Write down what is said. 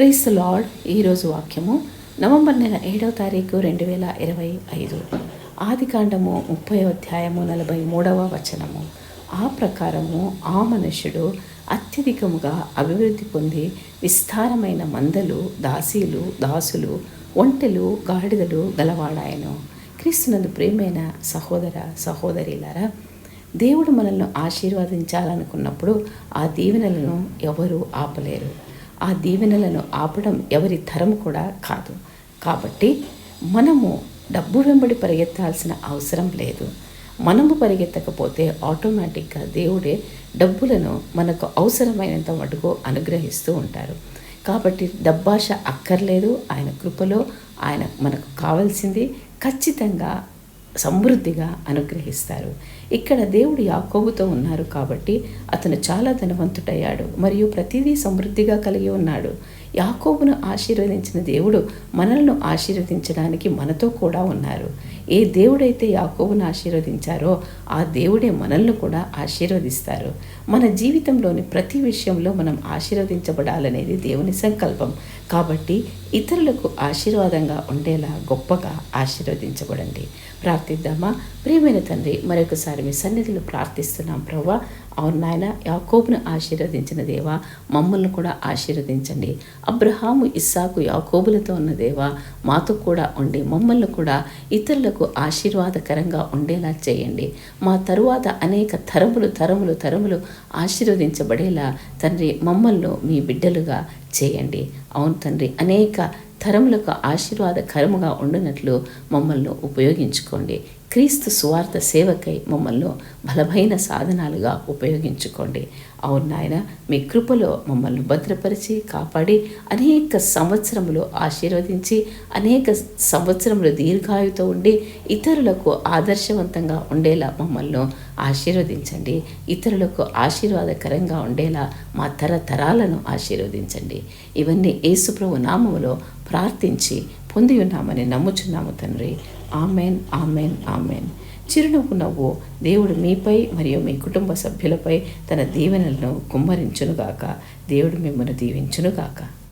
Praise the lord. ఈరోజు వాక్యము November నెల 7వ తారీఖు 2025. ఆదికాండము 30వ అధ్యాయము 43వ వచనము. ఆ ప్రకారము ఆ మనుష్యుడు అత్యధికముగా అభివృద్ధి పొంది విస్తారమైన మందలు, దాసులు, ఒంటెలు, గాడిదలు గలవాడాయను. క్రీస్తునందు ప్రియమైన సహోదర సహోదరిలారా, దేవుడు మనల్ని ఆశీర్వదించాలనుకున్నప్పుడు ఆ దీవెనలను ఎవరూ ఆపలేరు. ఆ దీవెనలను ఆపడం ఎవరి తరం కూడా కాదు. కాబట్టి మనము డబ్బు వెంబడి పరిగెత్తాల్సిన అవసరం లేదు. మనము పరిగెత్తకపోతే ఆటోమేటిక్గా దేవుడే డబ్బులను మనకు అవసరమైనంత మటుకు అనుగ్రహిస్తూ ఉంటారు. కాబట్టి డబ్బాష అక్కర్లేదు. ఆయన కృపలో ఆయన మనకు కావాల్సింది ఖచ్చితంగా సమృద్ధిగా అనుగ్రహిస్తారు. ఇక్కడ దేవుడు యాకోబుతో ఉన్నారు కాబట్టి అతను చాలా ధనవంతుడయ్యాడు మరియు ప్రతిదీ సమృద్ధిగా కలిగి ఉన్నాడు. యాకోబును ఆశీర్వదించిన దేవుడు మనల్ని ఆశీర్వదించడానికి మనతో కూడా ఉన్నారు. ఏ దేవుడైతే యాకోబును ఆశీర్వదించారో ఆ దేవుడే మనల్ని కూడా ఆశీర్వదిస్తారు. మన జీవితంలోని ప్రతి విషయంలో మనం ఆశీర్వదించబడాలనేది దేవుని సంకల్పం. కాబట్టి ఇతరులకు ఆశీర్వాదంగా ఉండేలా గొప్పగా ఆశీర్వదించబడండి. ప్రార్థిద్దామా? ప్రియమైన తండ్రి, మరొకసారి మీ సన్నిధిలో ప్రార్థిస్తున్నాం ప్రభువా. అవును నాయన, యాకోబును ఆశీర్వదించిన దేవా, మమ్మల్ని కూడా ఆశీర్వదించండి. అబ్రహాము, ఇస్సాకు, యాకోబులతో ఉన్న దేవా, మాతో కూడా ఉండి మమ్మల్ని కూడా ఇతరులకు ఆశీర్వాదకరంగా ఉండేలా చేయండి. మా తరువాత అనేక తరములు ఆశీర్వదించబడేలా తండ్రి మమ్మల్ని మీ బిడ్డలుగా చేయండి. అవును తండ్రి, అనేక తరములకు ఆశీర్వాదకరముగా ఉండినట్లు మమ్మల్ని ఉపయోగించుకోండి. క్రీస్తు సువార్త సేవకై మమ్మల్ని బలమైన సాధనాలుగా ఉపయోగించుకోండి. అవును నాయన, మీ కృపలో మమ్మల్ని భద్రపరిచి కాపాడి అనేక సంవత్సరములు ఆశీర్వదించి అనేక సంవత్సరములు దీర్ఘాయుతో ఉండి ఇతరులకు ఆదర్శవంతంగా ఉండేలా మమ్మల్ని ఆశీర్వదించండి. ఇతరులకు ఆశీర్వాదకరంగా ఉండేలా మా తరతరాలను ఆశీర్వదించండి. ఇవన్నీ యేసుప్రభు నామములో ప్రార్థించి పొంది ఉన్నామని నమ్ముచున్నాము తండ్రి. Amen, amen, amen. చిరునవ్వు నవ్వు దేవుడు మీపై మరియు మీ కుటుంబ సభ్యులపై తన దీవెనలను కుమ్మరించునుగాక. దేవుడు మిమ్మల్ని దీవించునుగాక.